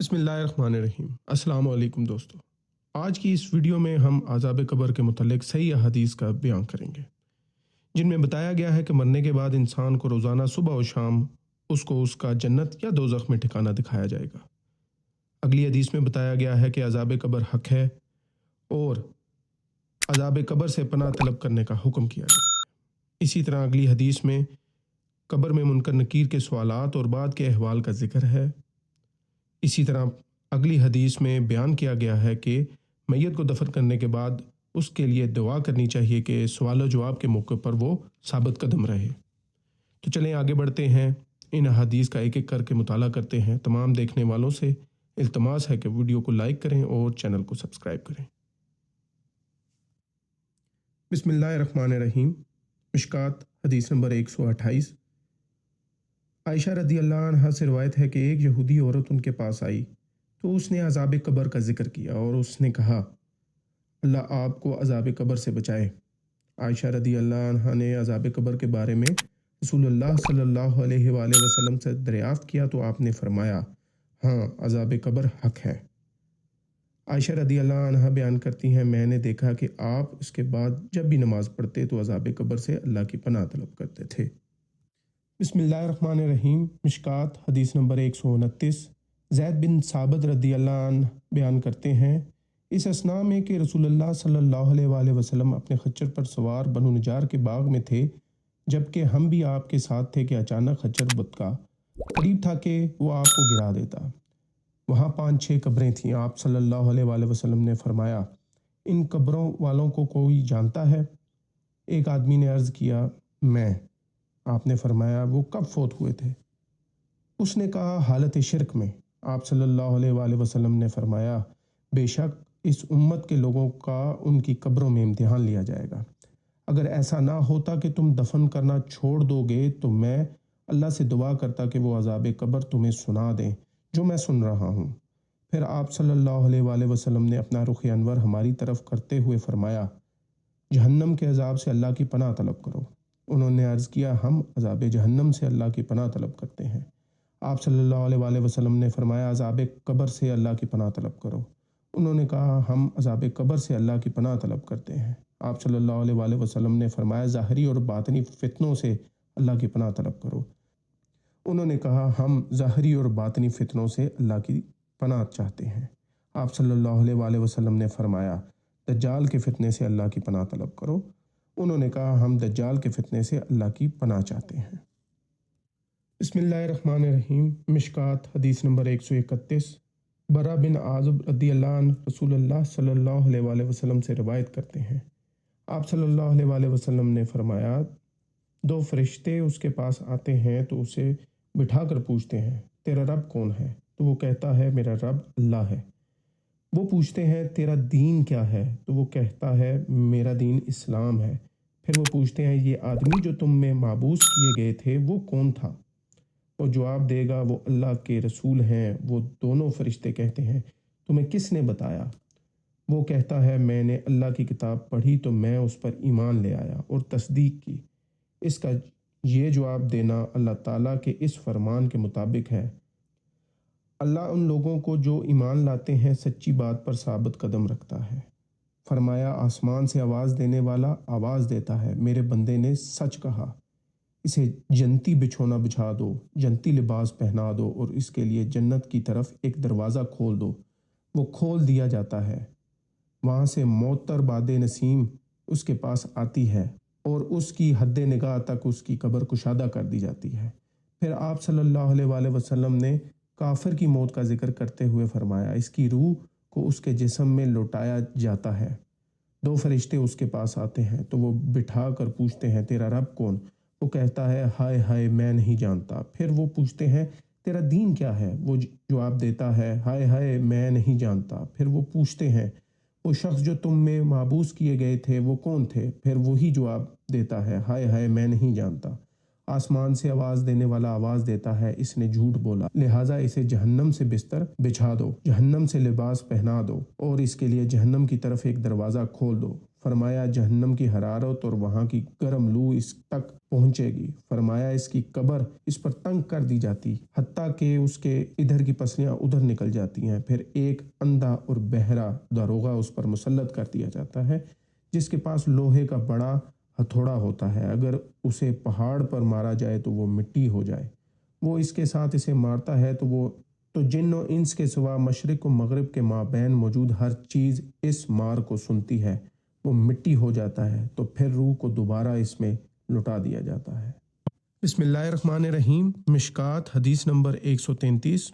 بسم اللہ الرحمن الرحیم۔ السلام علیکم دوستو، آج کی اس ویڈیو میں ہم عذاب قبر کے متعلق صحیح احادیث کا بیان کریں گے، جن میں بتایا گیا ہے کہ مرنے کے بعد انسان کو روزانہ صبح و شام اس کو اس کا جنت یا دوزخ میں ٹھکانہ دکھایا جائے گا۔ اگلی حدیث میں بتایا گیا ہے کہ عذاب قبر حق ہے اور عذاب قبر سے پناہ طلب کرنے کا حکم کیا گیا ہے۔ اسی طرح اگلی حدیث میں قبر میں منکر نکیر کے سوالات اور بعد کے احوال کا ذکر ہے۔ اسی طرح اگلی حدیث میں بیان کیا گیا ہے کہ میت کو دفن کرنے کے بعد اس کے لیے دعا کرنی چاہیے کہ سوال و جواب کے موقع پر وہ ثابت قدم رہے۔ تو چلیں آگے بڑھتے ہیں، ان احادیث کا ایک ایک کر کے مطالعہ کرتے ہیں۔ تمام دیکھنے والوں سے التماس ہے کہ ویڈیو کو لائک کریں اور چینل کو سبسکرائب کریں۔ بسم اللہ الرحمن الرحیم۔ مشکات حدیث نمبر 128۔ عائشہ رضی اللہ عنہ سے روایت ہے کہ ایک یہودی عورت ان کے پاس آئی تو اس نے عذاب قبر کا ذکر کیا اور اس نے کہا، اللہ آپ کو عذاب قبر سے بچائے۔ عائشہ رضی اللہ عنہ نے عذاب قبر کے بارے میں رسول اللہ صلی اللہ علیہ وآلہ وسلم سے دریافت کیا تو آپ نے فرمایا، ہاں عذاب قبر حق ہے۔ عائشہ رضی اللہ عنہ بیان کرتی ہیں، میں نے دیکھا کہ آپ اس کے بعد جب بھی نماز پڑھتے تو عذاب قبر سے اللہ کی پناہ طلب کرتے تھے۔ بسم اللہ الرحمن الرحیم۔ مشکات حدیث نمبر 129۔ زید بن ثابت رضی اللہ عنہ بیان کرتے ہیں، اس اثناء میں کہ رسول اللہ صلی اللہ علیہ وآلہ وسلم اپنے خچر پر سوار بنو نجار کے باغ میں تھے، جبکہ ہم بھی آپ کے ساتھ تھے کہ اچانک خچر بت کا قریب تھا کہ وہ آپ کو گرا دیتا۔ وہاں 5-6 قبریں تھیں۔ آپ صلی اللہ علیہ وآلہ وسلم نے فرمایا، ان قبروں والوں کو کوئی جانتا ہے؟ ایک آدمی نے عرض کیا، میں۔ آپ نے فرمایا، وہ کب فوت ہوئے تھے؟ اس نے کہا، حالت شرک میں۔ آپ صلی اللہ علیہ وآلہ وسلم نے فرمایا، بے شک اس امت کے لوگوں کا ان کی قبروں میں امتحان لیا جائے گا۔ اگر ایسا نہ ہوتا کہ تم دفن کرنا چھوڑ دو گے تو میں اللہ سے دعا کرتا کہ وہ عذاب قبر تمہیں سنا دیں جو میں سن رہا ہوں۔ پھر آپ صلی اللہ علیہ وآلہ وسلم نے اپنا رخ انور ہماری طرف کرتے ہوئے فرمایا، جہنم کے عذاب سے اللہ کی پناہ طلب کرو۔ انہوں نے عرض کیا، ہم عذاب جہنم سے اللہ کی پناہ طلب کرتے ہیں۔ آپ صلی اللہ علیہ وآلہ وسلم نے فرمایا، عذاب قبر سے اللہ کی پناہ طلب کرو۔ انہوں نے کہا، ہم عذاب قبر سے اللہ کی پناہ طلب کرتے ہیں۔ آپ صلی اللہ علیہ وآلہ وسلم نے فرمایا، ظاہری اور باطنی فتنوں سے اللہ کی پناہ طلب کرو۔ انہوں نے کہا، ہم ظاہری اور باطنی فتنوں سے اللہ کی پناہ چاہتے ہیں۔ آپ صلی اللہ علیہ وآلہ وسلم نے فرمایا، دجال کے فتنے سے اللہ کی پناہ طلب کرو۔ انہوں نے کہا، ہم دجال کے فتنے سے اللہ کی پناہ چاہتے ہیں۔ بسم اللہ الرحمن الرحیم۔ مشکات حدیث نمبر 131۔ برا بن عازب رضی اللہ عنہ رسول اللہ صلی اللہ علیہ وآلہ وسلم سے روایت کرتے ہیں، آپ صلی اللہ علیہ وآلہ وسلم نے فرمایا، 2 فرشتے اس کے پاس آتے ہیں تو اسے بٹھا کر پوچھتے ہیں، تیرا رب کون ہے؟ تو وہ کہتا ہے، میرا رب اللہ ہے۔ وہ پوچھتے ہیں، تیرا دین کیا ہے؟ تو وہ کہتا ہے، میرا دین اسلام ہے۔ پھر وہ پوچھتے ہیں، یہ آدمی جو تم میں معبوس کیے گئے تھے وہ کون تھا؟ وہ جواب دے گا، وہ اللہ کے رسول ہیں۔ وہ دونوں فرشتے کہتے ہیں، تمہیں کس نے بتایا؟ وہ کہتا ہے، میں نے اللہ کی کتاب پڑھی تو میں اس پر ایمان لے آیا اور تصدیق کی۔ اس کا یہ جواب دینا اللہ تعالیٰ کے اس فرمان کے مطابق ہے، اللہ ان لوگوں کو جو ایمان لاتے ہیں سچی بات پر ثابت قدم رکھتا ہے۔ فرمایا، آسمان سے آواز دینے والا آواز دیتا ہے، میرے بندے نے سچ کہا، اسے جنتی بچھونا بچھا دو، جنتی لباس پہنا دو اور اس کے لیے جنت کی طرف ایک دروازہ کھول دو۔ وہ کھول دیا جاتا ہے، وہاں سے معطر باد نسیم اس کے پاس آتی ہے اور اس کی حد نگاہ تک اس کی قبر کشادہ کر دی جاتی ہے۔ پھر آپ صلی اللہ علیہ وآلہ وسلم نے کافر کی موت کا ذکر کرتے ہوئے فرمایا، اس کی روح کو اس کے جسم میں لوٹایا جاتا ہے۔ 2 فرشتے اس کے پاس آتے ہیں تو وہ بٹھا کر پوچھتے ہیں، تیرا رب کون؟ وہ کہتا ہے، ہائے ہائے میں نہیں جانتا۔ پھر وہ پوچھتے ہیں، تیرا دین کیا ہے؟ وہ جواب دیتا ہے، ہائے ہائے میں نہیں جانتا۔ پھر وہ پوچھتے ہیں، وہ شخص جو تم میں معبوس کیے گئے تھے وہ کون تھے؟ پھر وہی جواب دیتا ہے، ہائے ہائے میں نہیں جانتا۔ آسمان سے آواز دینے والا آواز دیتا ہے، اس نے جھوٹ بولا، لہٰذا اسے جہنم سے بستر بچھا دو، جہنم سے لباس پہنا دو اور اس کے لیے جہنم کی طرف ایک دروازہ کھول دو۔ فرمایا جہنم کی حرارت اور وہاں کی گرم لو اس تک پہنچے گی۔ فرمایا اس کی قبر اس پر تنگ کر دی جاتی حتیٰ کہ اس کے ادھر کی پسلیاں ادھر نکل جاتی ہیں۔ پھر ایک اندھا اور بہرا داروغہ اس پر مسلط کر دیا جاتا ہے جس کے پاس لوہے کا بڑا ہتھوڑا ہوتا ہے، اگر اسے پہاڑ پر مارا جائے تو وہ مٹی ہو جائے۔ وہ اس کے ساتھ اسے مارتا ہے تو جن و انس کے سوا مشرق و مغرب کے مابین موجود ہر چیز اس مار کو سنتی ہے، وہ مٹی ہو جاتا ہے، تو پھر روح کو دوبارہ اس میں لٹا دیا جاتا ہے۔ بسم اللہ الرحمن الرحیم۔ مشکات حدیث نمبر 133۔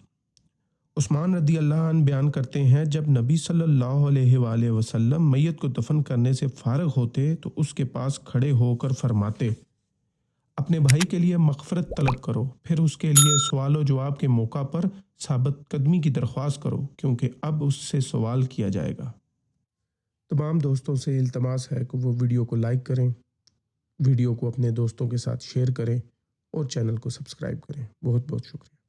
عثمان رضی اللہ عنہ بیان کرتے ہیں جب نبی صلی اللہ علیہ وآلہ وسلم میت کو دفن کرنے سے فارغ ہوتے تو اس کے پاس کھڑے ہو کر فرماتے، اپنے بھائی کے لیے مغفرت طلب کرو، پھر اس کے لیے سوال و جواب کے موقع پر ثابت قدمی کی درخواست کرو کیونکہ اب اس سے سوال کیا جائے گا۔ تمام دوستوں سے التماس ہے کہ وہ ویڈیو کو لائک کریں، ویڈیو کو اپنے دوستوں کے ساتھ شیئر کریں اور چینل کو سبسکرائب کریں۔ بہت بہت شکریہ۔